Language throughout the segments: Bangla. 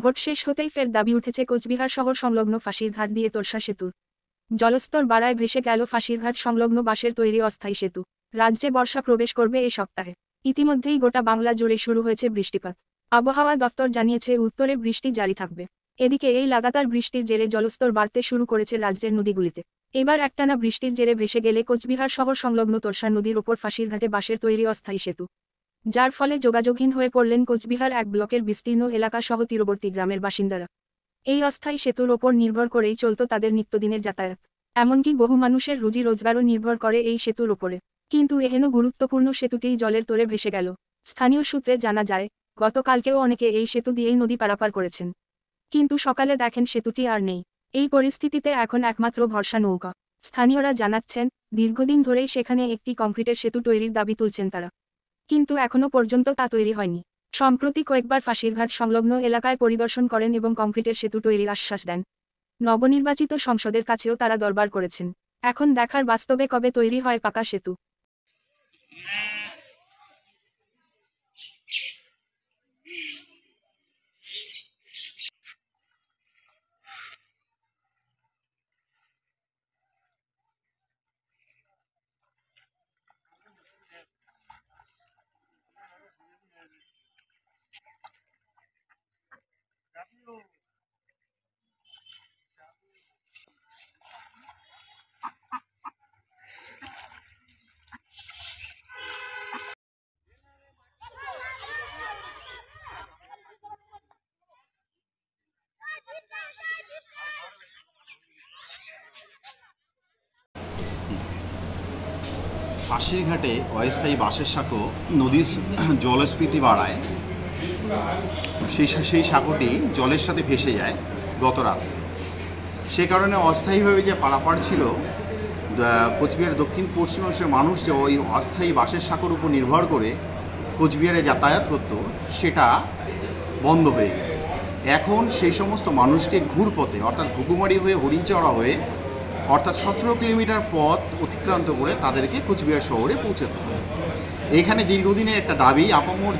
ভোট শেষ হতেই ফের দাবি উঠেছে কোচবিহার শহর সংলগ্ন ফাঁসিরঘাট দিয়ে তোরসা সেতুর। জলস্তর বাড়ায় ভেসে গেল ফাঁসিরঘাট সংলগ্ন বাঁশের তৈরি অস্থায়ী সেতু। রাজ্যে বর্ষা প্রবেশ করবে এই সপ্তাহে। ইতিমধ্যেই গোটা বাংলা জুড়ে শুরু হয়েছে বৃষ্টিপাত। আবহাওয়া দপ্তর জানিয়েছে উত্তরে বৃষ্টি জারি থাকবে। এদিকে এই লাগাতার বৃষ্টির জেরে জলস্তর বাড়তে শুরু করেছে রাজ্যের নদীগুলিতে। এবার একটানা বৃষ্টির জেরে ভেসে গেলে কোচবিহার শহর সংলগ্ন তোরসা নদীর ওপর ফাঁসিরঘাটে বাঁশের তৈরি অস্থায়ী সেতু, যার ফলে যোগাযোগহীন হয়ে পড়লেন কোচবিহার এক ব্লকের বিস্তীর্ণ এলাকা সহ তীরবর্তী গ্রামের বাসিন্দারা। এই অস্থায়ী সেতুর ওপর নির্ভর করেই চলত তাদের নিত্যদিনের যাতায়াত। এমনকি বহু মানুষের রুজি রোজগারও নির্ভর করে এই সেতুর ওপরে। কিন্তু এহেন গুরুত্বপূর্ণ সেতুটিই জলের তোরে ভেসে গেল। স্থানীয় সূত্রে জানা যায়, গতকালকেও অনেকে এই সেতু দিয়েই নদী পারাপার করেছেন, কিন্তু সকালে দেখেন সেতুটি আর নেই। এই পরিস্থিতিতে এখন একমাত্র ভরসা নৌকা। স্থানীয়রা জানাচ্ছেন, দীর্ঘদিন ধরেই সেখানে একটি কংক্রিটের সেতু তৈরির দাবি তুলছেন তারা, কিন্তু এখনো পর্যন্ত তা তৈরি হয়নি। সম্প্রতি কয়েকবার ফাঁসিরঘাট সংলগ্ন এলাকায় পরিদর্শন করেন এবং কংক্রিটের সেতু তৈরির আশ্বাস দেন। নবনির্বাচিত সংসদের কাছেও তারা দরবার করেছেন। এখন দেখার বাস্তবে কবে তৈরি হয় পাকা সেতু। ফাঁসিরঘাটে অস্থায়ী বাঁশের সাঁকো নদীর জলস্ফীতি বাড়ায় সেই সাঁকোটি জলের সাথে ভেসে যায় গত রাত। সে কারণে অস্থায়ীভাবে যে পারাপার ছিল কোচবিহার দক্ষিণ পশ্চিমাংশের মানুষ যে ওই অস্থায়ী বাঁশের সাঁকোর উপর নির্ভর করে কোচবিহারে যাতায়াত করতো, সেটা বন্ধ হয়ে গেছে। এখন সেই সমস্ত মানুষকে ঘুরপথে অর্থাৎ ঘুঘুমারি হয়ে হরিণচড়া হয়ে অর্থাৎ 17 কিলোমিটার পথ অতিক্রান্ত করে তাদেরকে কোচবিহার শহরে পৌঁছাতে হবে। এখানে দীর্ঘদিনের একটা দাবি, আপামর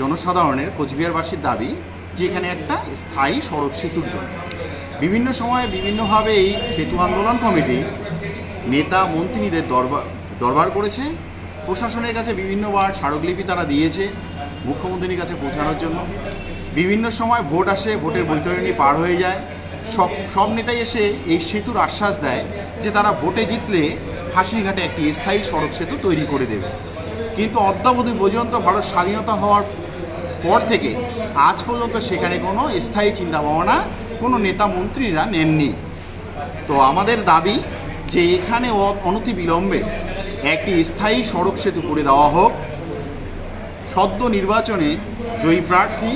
জনসাধারণের কোচবিহারবাসীর দাবি যে এখানে একটা স্থায়ী সড়ক সেতুর জন্য বিভিন্ন সময়ে বিভিন্নভাবে এই সেতু আন্দোলন কমিটি নেতা মন্ত্রীদের দরবার করেছে। প্রশাসনের কাছে বিভিন্নবার স্মারকলিপি তারা দিয়েছে মুখ্যমন্ত্রীর কাছে পৌঁছানোর জন্য। বিভিন্ন সময় ভোট আসে, ভোটের বৈতরণী পার হয়ে যায়, সব নেতাই এসে এই সেতুর আশ্বাস দেয় যে তারা ভোটে জিতলে ফাঁসিঘাটে একটি স্থায়ী সড়ক সেতু তৈরি করে দেবে। কিন্তু অদ্যাবধি পর্যন্ত ভারত স্বাধীনতা হওয়ার পর থেকে আজ পর্যন্ত সেখানে কোনো স্থায়ী চিন্তাভাবনা কোনো নেতা মন্ত্রীরা নেননি। তো আমাদের দাবি যে এখানে অনতিবিলম্বে একটি স্থায়ী সড়ক সেতু করে দেওয়া হোক। সদ্য নির্বাচনে জয়ী প্রার্থী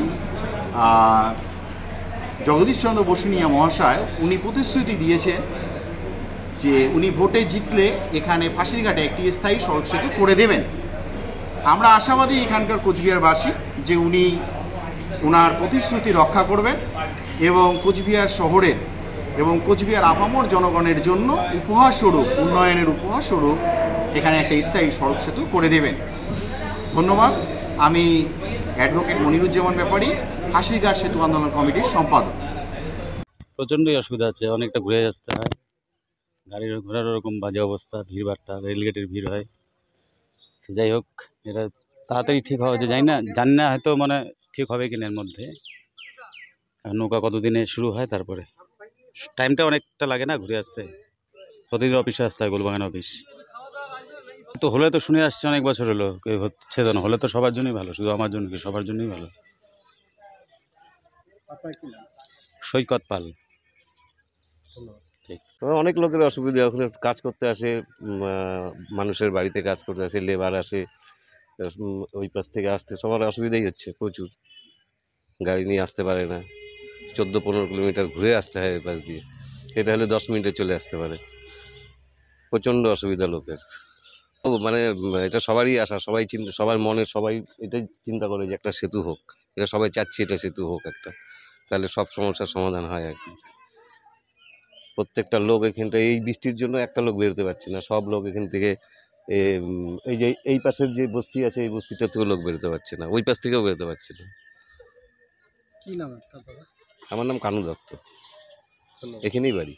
জগদীশচন্দ্র বসুনিয়া মহাশয় উনি প্রতিশ্রুতি দিয়েছেন যে উনি ভোটে জিতলে এখানে ফাঁসিরঘাটে একটি স্থায়ী সড়ক সেতু করে দেবেন। আমরা আশাবাদী এখানকার কোচবিহারবাসী যে উনি ওনার প্রতিশ্রুতি রক্ষা করবেন এবং কোচবিহার শহরের এবং কোচবিহার আপামর জনগণের জন্য উপহারস্বরূপ, উন্নয়নের উপহারস্বরূপ এখানে একটা স্থায়ী সড়ক সেতু করে দেবেন। ধন্যবাদ। আমি অ্যাডভোকেট মনিরুজ্জামান ব্যাপারী, ফাঁসিরঘাট সেতু আন্দোলন কমিটির সম্পাদক। প্রচণ্ডই অসুবিধা আছে, অনেকটা ঘুরে আসতে হয়, গাড়ির ঘোরার ওরকম বাজে অবস্থা, ভিড়ভাট্টা, রেলগেটের ভিড় হয়। যাই হোক, এটা তাড়াতাড়ি ঠিক হওয়া যায়, জানি না হয়তো মানে ঠিক হবে কিনা এর মধ্যে। নৌকা কতদিনে শুরু হয়, তারপরে টাইমটা অনেকটা লাগে না ঘুরে আসতে, প্রতিদিন অফিসে আসতে হয়, গোলবাগান অফিস। তো হলে তো শুনে আসছে অনেক বছর হলো, কেউ হচ্ছে না, হলে তো সবার জন্যই ভালো, শুধু আমার জন্য কি, সবার জন্যই ভালো। সৈকত পাল। অনেক লোকের অসুবিধা, ওখানে কাজ করতে আসে, মানুষের বাড়িতে কাজ করতে আসে, লেবার আসে, ওই পাশ থেকে আসতে সবার অসুবিধাই হচ্ছে প্রচুর। গাড়ি নিয়ে আসতে পারে না, 14-15 কিলোমিটার ঘুরে আসতে হয় ওই পাশ দিয়ে। এটা হলে 10 মিনিটে চলে আসতে পারে। প্রচণ্ড অসুবিধা লোকের। মানে এটা সবারই আশা, সবার মনে সবাই এটাই চিন্তা করে যে একটা সেতু হোক। এটা সবাই চাচ্ছি, এটা সেতু হোক একটা, তাহলে সব সমস্যার সমাধান হয় আর কি। প্রত্যেকটা লোক এখান থেকে এই বৃষ্টির জন্য একটা লোক বেরোতে পারছে না, সব লোক এখান থেকে এই যে এই পাশের যে বস্তি আছে এই বস্তিটা থেকেও লোক বেরোতে পারছে না, ওই পাশ থেকেও বেরোতে পারছে না। কি নাম আপনার দাদা? আমার নাম কানু দত্ত, ধন্যবাদ। এখানেই বাড়ি।